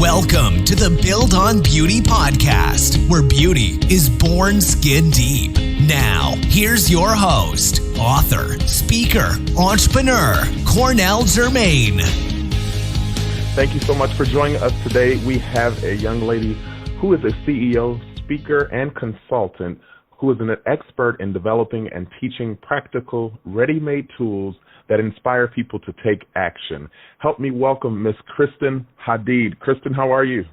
Welcome to the Build on Beauty podcast, where beauty is born skin deep. Now, here's your host, author, speaker, entrepreneur, Cornell Jermaine. Thank you so much for joining us today. We have a young lady who is a CEO, speaker, and consultant who is an expert in developing and teaching practical, ready-made tools that inspire people to take action. Help me welcome Miss Kristen Hadeed. Kristen, how are you?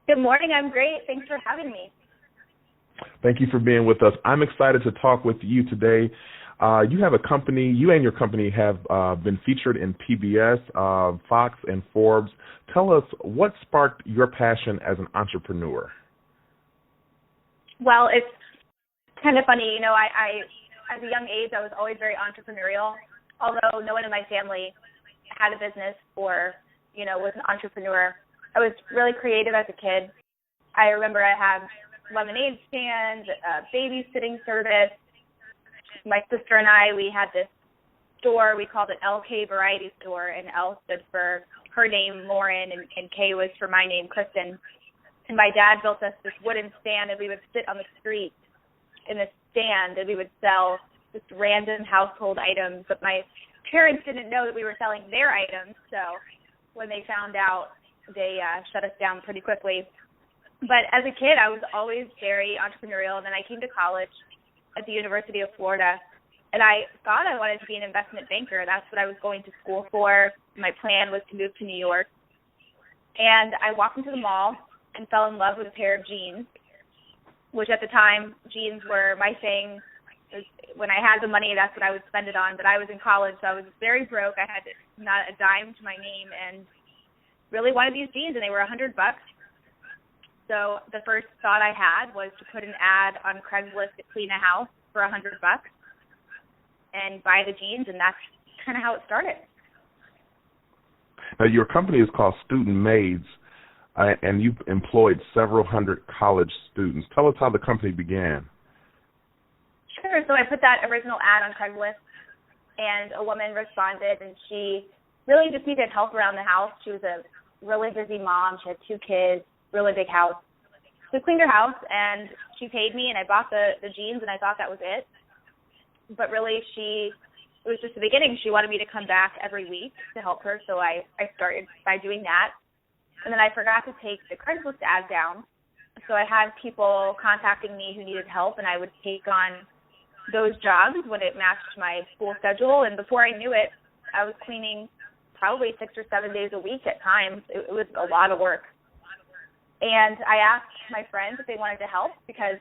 Good morning. I'm great. Thanks for having me. Thank you for being with us. I'm excited to talk with you today. You have a company, you and your company have been featured in PBS, Fox, and Forbes. Tell us what sparked your passion as an entrepreneur. Well, it's kind of funny. You know, I as a young age, I was always very entrepreneurial, although no one in my family had a business or, you know, was an entrepreneur. I was really creative as a kid. I remember I had lemonade stand, a babysitting service. My sister and I, we had this store. We called it LK Variety Store, and L stood for her name, Lauren, and K was for my name, Kristen. And my dad built us this wooden stand, and we would sit on the street in this stand, and we would sell just random household items. But my parents didn't know that we were selling their items, so when they found out, they shut us down pretty quickly. But as a kid, I was always very entrepreneurial, and then I came to college at the University of Florida, and I thought I wanted to be an investment banker. That's what I was going to school for. My plan was to move to New York. And I walked into the mall and fell in love with a pair of jeans, which at the time, jeans were my thing. When I had the money, that's what I would spend it on. But I was in college, so I was very broke. I had not a dime to my name and really wanted these jeans, and they were $100. So the first thought I had was to put an ad on Craigslist to clean a house for $100 and buy the jeans, and that's kind of how it started. Now, your company is called Student Maids, and you've employed several hundred college students. Tell us how the company began. Sure. So I put that original ad on Craigslist, and a woman responded, and she really just needed help around the house. She was a really busy mom. She had 2 kids, really big house. So I cleaned her house, and she paid me, and I bought the jeans, and I thought that was it. But really, it was just the beginning. She wanted me to come back every week to help her, so I started by doing that. And then I forgot to take the Craigslist ad down, so I had people contacting me who needed help, and I would take on those jobs when it matched my school schedule. And before I knew it, I was cleaning probably 6 or 7 days a week at times. It was a lot of work. And I asked my friends if they wanted to help because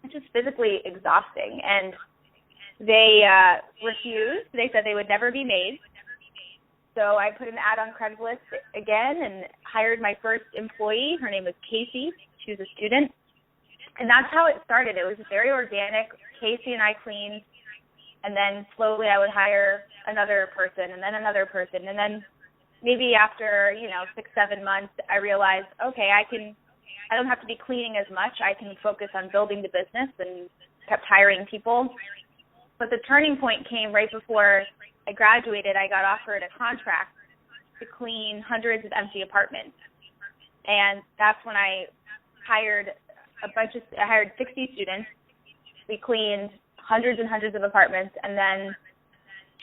it's just physically exhausting. And they refused. They said they would never be maids. So I put an ad on Craigslist again and hired my first employee. Her name was Casey. She was a student. And that's how it started. It was very organic. Casey and I cleaned. And then slowly I would hire another person and then another person. And then maybe after, 6-7 months, I realized, okay, I don't have to be cleaning as much. I can focus on building the business, and kept hiring people. But the turning point came right before I graduated. I got offered a contract to clean hundreds of empty apartments. And that's when I hired 60 students. We cleaned hundreds and hundreds of apartments. And then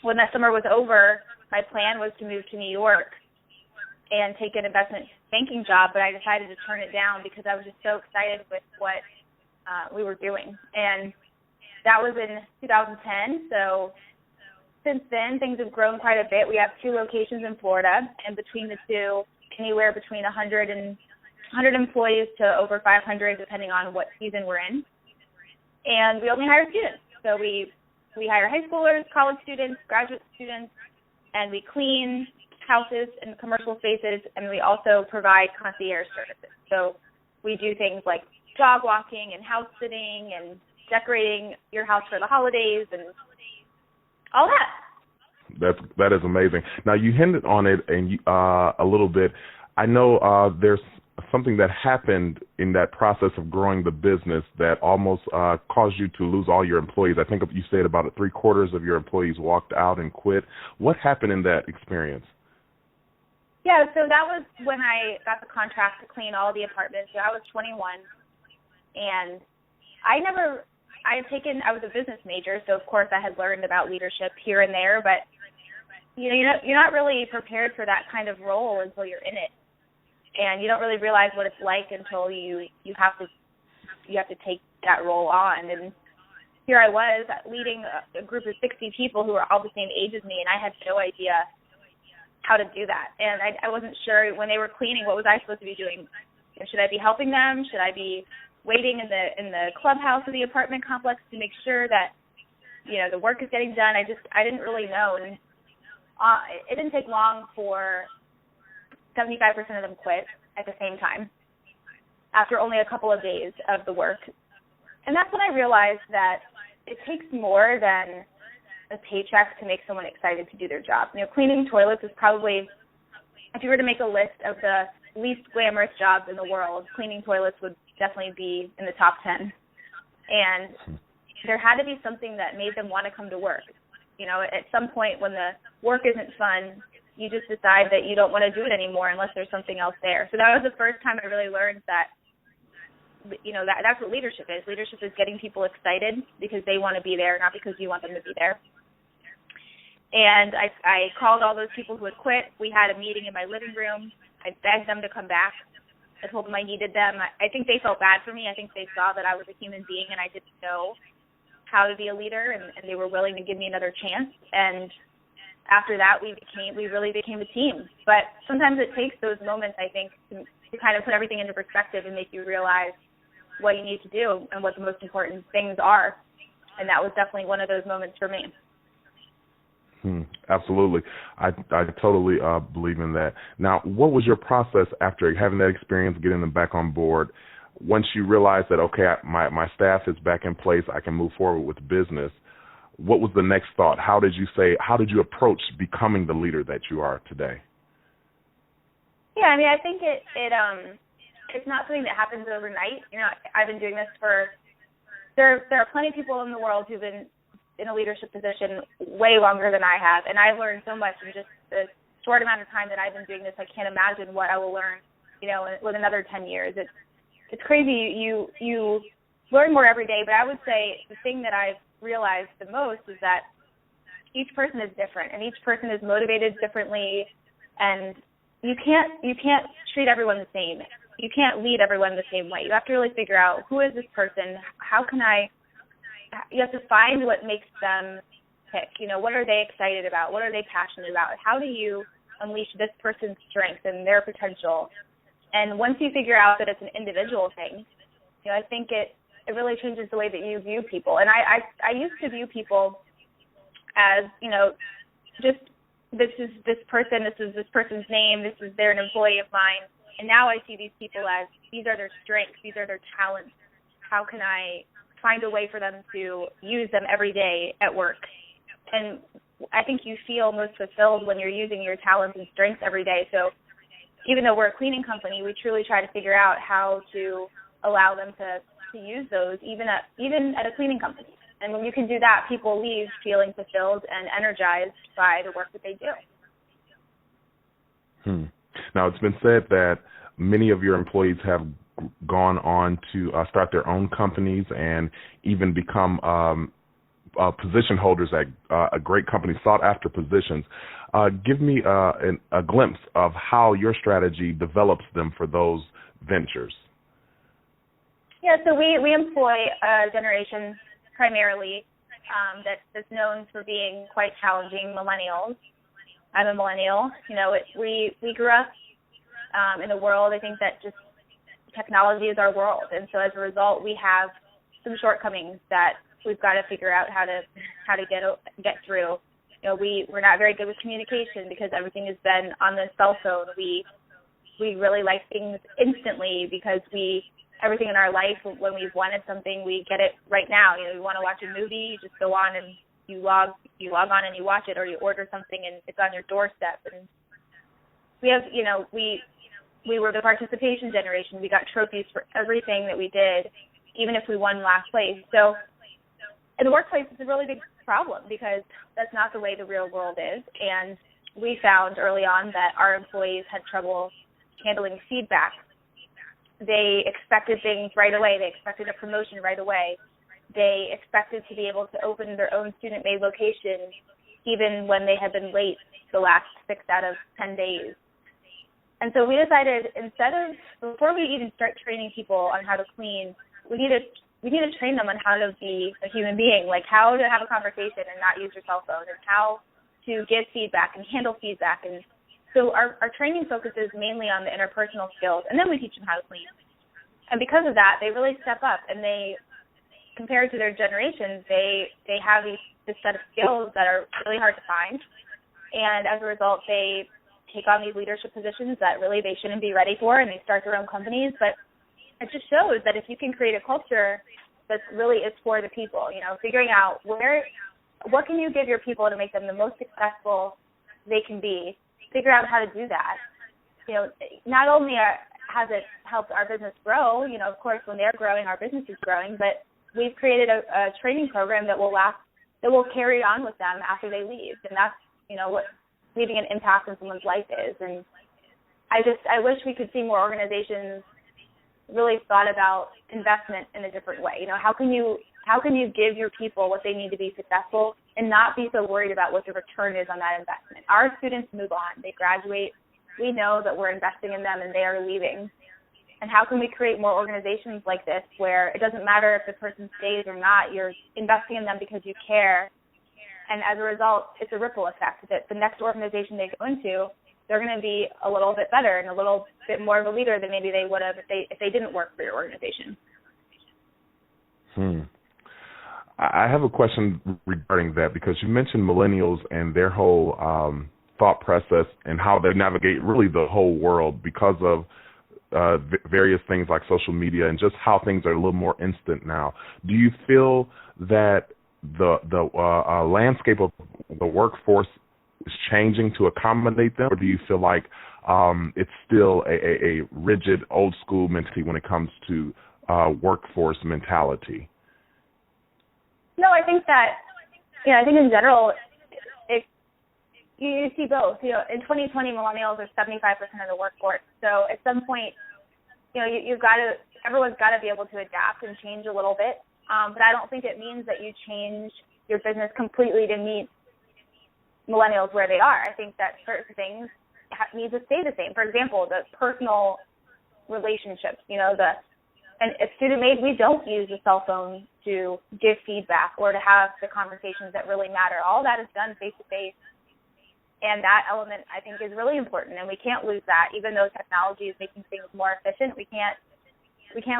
when that summer was over, my plan was to move to New York and take an investment banking job, but I decided to turn it down because I was just so excited with what we were doing. And that was in 2010. So since then, things have grown quite a bit. We have 2 locations in Florida, and between the 2, anywhere between 100 employees to over 500, depending on what season we're in. And we only hire students. So we hire high schoolers, college students, graduate students, and we clean houses and commercial spaces, and we also provide concierge services. So we do things like dog walking and house sitting and decorating your house for the holidays and all that. That is amazing. Now, you hinted on it a little bit. I know there's something that happened in that process of growing the business that almost caused you to lose all your employees. I think you said about 3/4 of your employees walked out and quit. What happened in that experience? Yeah, so that was when I got the contract to clean all the apartments. So I was 21, and I was a business major, so of course I had learned about leadership here and there, but you're not really prepared for that kind of role until you're in it, and you don't really realize what it's like until you have to take that role on. And here I was leading a group of 60 people who were all the same age as me, and I had no idea how to do that. And I wasn't sure when they were cleaning, what was I supposed to be doing? Should I be helping them? Should I be waiting in the clubhouse of the apartment complex to make sure that the work is getting done? I didn't really know. And it didn't take long for 75% of them quit at the same time after only a couple of days of the work. And that's when I realized that it takes more than a paycheck to make someone excited to do their job. Cleaning toilets is probably, if you were to make a list of the least glamorous jobs in the world, cleaning toilets would definitely be in the top 10. And there had to be something that made them want to come to work. At some point when the work isn't fun, you just decide that you don't want to do it anymore unless there's something else there. So that was the first time I really learned that, that's what leadership is. Leadership is getting people excited because they want to be there, not because you want them to be there. And I called all those people who had quit. We had a meeting in my living room. I begged them to come back. I told them I needed them. I think they felt bad for me. I think they saw that I was a human being and I didn't know how to be a leader, and they were willing to give me another chance. And after that, we really became a team. But sometimes it takes those moments, I think, to kind of put everything into perspective and make you realize what you need to do and what the most important things are. And that was definitely one of those moments for me. Absolutely. I totally believe in that. Now, what was your process after having that experience, getting them back on board? Once you realized that, okay, my staff is back in place, I can move forward with business, what was the next thought? How did you approach becoming the leader that you are today? Yeah, I think it's not something that happens overnight. I've been doing this there are plenty of people in the world who've been in a leadership position way longer than I have, and I've learned so much in just the short amount of time that I've been doing this. I can't imagine what I will learn, with another 10 years. It's crazy. You learn more every day, but I would say the thing that I've realized the most is that each person is different, and each person is motivated differently, and you can't treat everyone the same. You can't lead everyone the same way. You have to really figure out, who is this person? You have to find what makes them tick. What are they excited about? What are they passionate about? How do you unleash this person's strength and their potential? And once you figure out that it's an individual thing, I think it really changes the way that you view people. And I used to view people as, just this is this person, this is this person's name, they're an employee of mine. And now I see these people as, these are their strengths, these are their talents. How can I find a way for them to use them every day at work? And I think you feel most fulfilled when you're using your talents and strengths every day. So even though we're a cleaning company, we truly try to figure out how to allow them to use those even at a cleaning company. And when you can do that, people leave feeling fulfilled and energized by the work that they do. Now, it's been said that many of your employees have gone on to start their own companies and even become position holders at great companies, sought-after positions. Give me a glimpse of how your strategy develops them for those ventures. Yeah, so we employ a generation primarily that's known for being quite challenging, millennials. I'm a millennial. We grew up in a world, I think, that just technology is our world, and so as a result, we have some shortcomings that we've got to figure out how to get through. We're not very good with communication because everything has been on the cell phone. We really like things instantly because everything in our life, when we've wanted something, we get it right now. You want to watch a movie, you just go on and you log on and you watch it, or you order something and it's on your doorstep. And we have, we were the participation generation. We got trophies for everything that we did, even if we won last place. So in the workplace, it's a really big problem because that's not the way the real world is. And we found early on that our employees had trouble handling feedback. They expected things right away. They expected a promotion right away. They expected to be able to open their own student-made location even when they had been late the last 6 out of 10 days. And so we decided before we even start training people on how to clean, we need to train them on how to be a human being, like how to have a conversation and not use your cell phone, and how to give feedback and handle feedback. And so our training focuses mainly on the interpersonal skills, and then we teach them how to clean. And because of that, they really step up, and they, compared to their generations, they have this set of skills that are really hard to find. And as a result, they take on these leadership positions that really they shouldn't be ready for, and they start their own companies. But it just shows that if you can create a culture that really is for the people, figuring out what can you give your people to make them the most successful they can be, figure out how to do that. Not only has it helped our business grow, of course, when they're growing, our business is growing, but we've created a training program that will carry on with them after they leave. And that's, what leaving an impact on someone's life is. And I wish we could see more organizations really thought about investment in a different way. How can you give your people what they need to be successful and not be so worried about what the return is on that investment? Our students move on. They graduate. We know that we're investing in them and they are leaving. And how can we create more organizations like this where it doesn't matter if the person stays or not, you're investing in them because you care. And as a result, it's a ripple effect that the next organization they go into, they're going to be a little bit better and a little bit more of a leader than maybe they would have if they didn't work for your organization. I have a question regarding that, because you mentioned millennials and their whole thought process and how they navigate really the whole world because of various things like social media and just how things are a little more instant now. Do you feel that the landscape of the workforce is changing to accommodate them, or do you feel like it's still a rigid, old school mentality when it comes to workforce mentality? No, I think that, I think in general, you see both. In 2020, millennials are 75% of the workforce. So at some point, everyone's got to be able to adapt and change a little bit. But I don't think it means that you change your business completely to meet millennials where they are. I think that certain things need to stay the same. For example, the personal relationships, and at Student-Made, we don't use the cell phone to give feedback or to have the conversations that really matter. All that is done face-to-face, and that element, I think, is really important, and we can't lose that. Even though technology is making things more efficient, we can't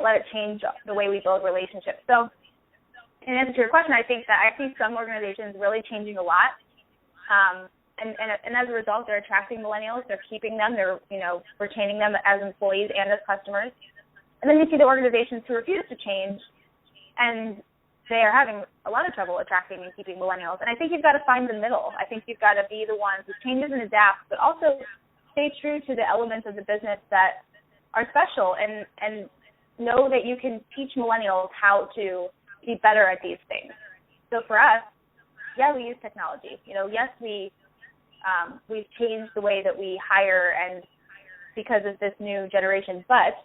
let it change the way we build relationships. So, in answer to your question, I think that I see some organizations really changing a lot, and as a result, they're attracting millennials, they're keeping them, they're retaining them as employees and as customers. And then you see the organizations who refuse to change, and they are having a lot of trouble attracting and keeping millennials. And I think you've got to find the middle. I think you've got to be the one who changes and adapts, but also stay true to the elements of the business that are special, and know that you can teach millennials how to be better at these things. So for us, we use technology. Yes, we've changed the way that we hire and because of this new generation, but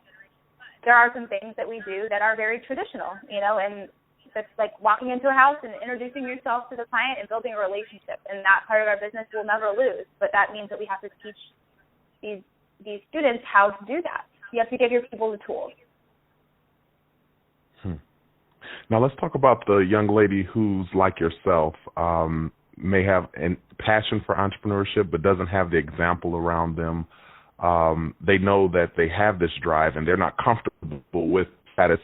there are some things that we do that are very traditional, and that's like walking into a house and introducing yourself to the client and building a relationship. And that part of our business we'll never lose. But that means that we have to teach these students how to do that. You have to give your people the tools. Now let's talk about the young lady who's like yourself, may have a passion for entrepreneurship but doesn't have the example around them. They know that they have this drive and they're not comfortable with status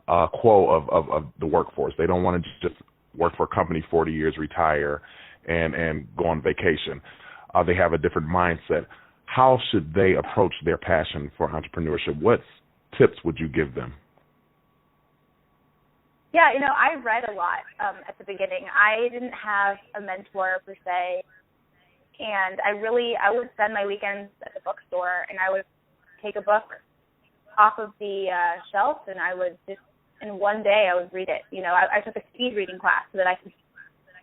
quo of the workforce. They don't want to just work for a company 40 years, retire, and go on vacation. They have a different mindset. How should they approach their passion for entrepreneurship? What tips would you give them? Yeah, I read a lot at the beginning. I didn't have a mentor per se. And I would spend my weekends at the bookstore, and I would take a book off of the shelf, and I would just, in one day, I would read it. I took a speed reading class so that I could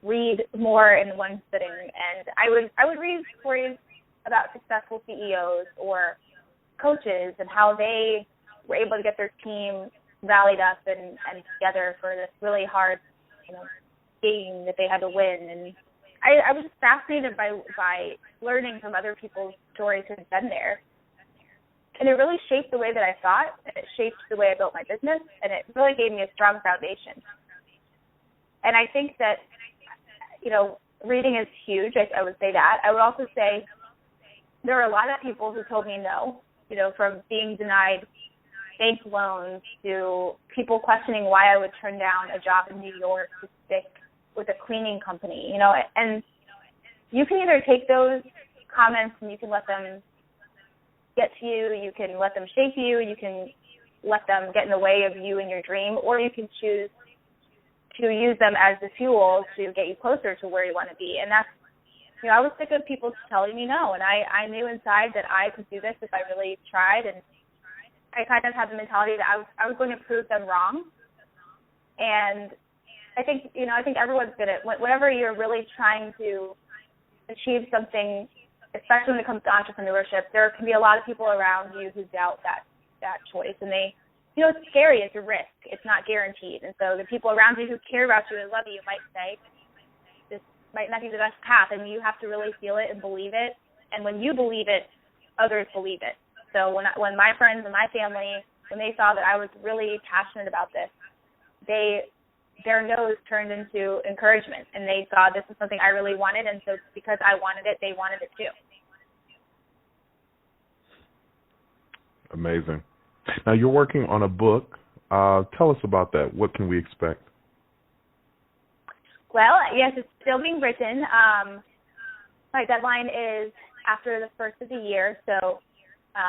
read more in one sitting. And I would read stories about successful CEOs or coaches and how they were able to get their team rallied up and together for this really hard, game that they had to win. And I was just fascinated by learning from other people's stories who had been there. And it really shaped the way that I thought, and it shaped the way I built my business, and it really gave me a strong foundation. And I think that, reading is huge. I would say that. I would also say there are a lot of people who told me no, from being denied bank loans to people questioning why I would turn down a job in New York to stick with a cleaning company, and you can either take those comments and you can let them get to you, you can let them shape you, you can let them get in the way of you and your dream, or you can choose to use them as the fuel to get you closer to where you want to be. And that's, I was sick of people telling me no, and I knew inside that I could do this if I really tried, and I kind of had the mentality that I was going to prove them wrong. And I think everyone's good at whenever you're really trying to achieve something, especially when it comes to entrepreneurship, there can be a lot of people around you who doubt that choice. And they, it's scary, it's a risk, it's not guaranteed. And so the people around you who care about you and love you might say, this might not be the best path, and you have to really feel it and believe it. And when you believe it, others believe it. So when my friends and my family, when they saw that I was really passionate about this, their no's turned into encouragement, and they saw this is something I really wanted, and so because I wanted it, they wanted it too. Amazing. Now, you're working on a book. Tell us about that. What can we expect? Well, yes, it's still being written. My deadline is after the first of the year, so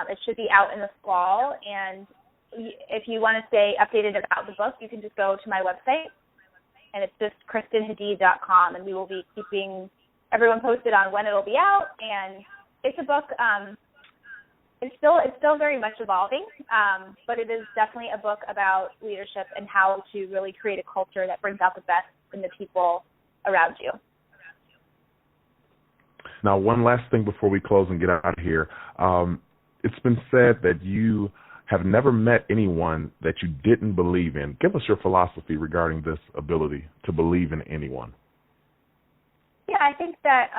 it should be out in the fall. And if you want to stay updated about the book, you can just go to my website, and it's just KristenHadeed.com, and we will be keeping everyone posted on when it'll be out. And it's a book. It's still very much evolving, but it is definitely a book about leadership and how to really create a culture that brings out the best in the people around you. Now, one last thing before we close and get out of here. It's been said that you have never met anyone that you didn't believe in. Give us your philosophy regarding this ability to believe in anyone. Yeah, I think that,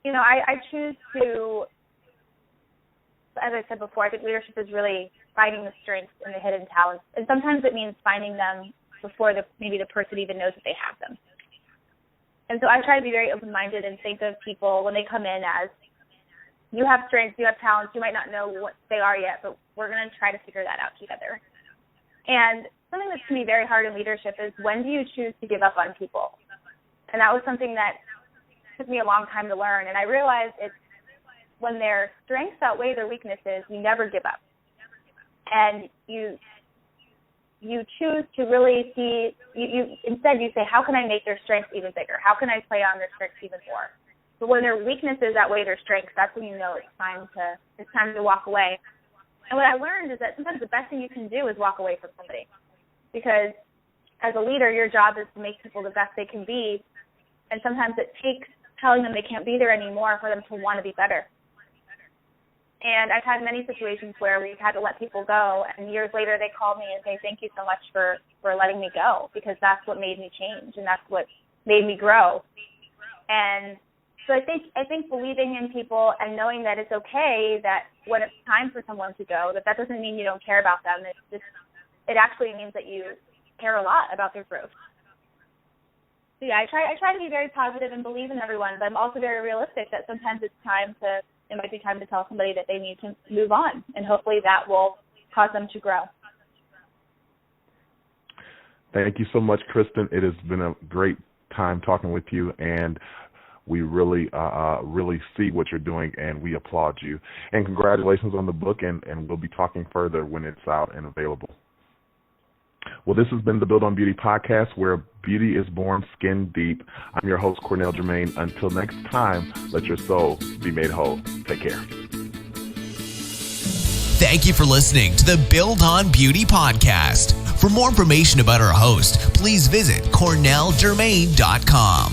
I choose to, as I said before, I think leadership is really finding the strengths and the hidden talents. And sometimes it means finding them before maybe the person even knows that they have them. And so I try to be very open-minded and think of people when they come in as, you have strengths, you have talents, you might not know what they are yet, but we're going to try to figure that out together. And something that's to me very hard in leadership is, when do you choose to give up on people? And that was something that took me a long time to learn. And I realized it's when their strengths outweigh their weaknesses, you never give up. And you choose to really see, instead you say, how can I make their strengths even bigger? How can I play on their strengths even more? But when their weaknesses outweigh their strengths, that's when you know it's time to walk away. And what I learned is that sometimes the best thing you can do is walk away from somebody. Because as a leader, your job is to make people the best they can be. And sometimes it takes telling them they can't be there anymore for them to want to be better. And I've had many situations where we've had to let people go, and years later they call me and say, thank you so much for letting me go, because that's what made me change, and that's what made me grow. And so I think believing in people and knowing that it's okay that when it's time for someone to go, that doesn't mean you don't care about them. It actually means that you care a lot about their growth. So yeah, I try to be very positive and believe in everyone, but I'm also very realistic that sometimes it might be time to tell somebody that they need to move on, and hopefully that will cause them to grow. Thank you so much, Kristen. It has been a great time talking with you, and we really see what you're doing, and we applaud you. And congratulations on the book, and we'll be talking further when it's out and available. Well, this has been the Build on Beauty podcast, where beauty is born skin deep. I'm your host, Cornell Jermaine. Until next time, let your soul be made whole. Take care. Thank you for listening to the Build on Beauty podcast. For more information about our host, please visit cornelljermaine.com.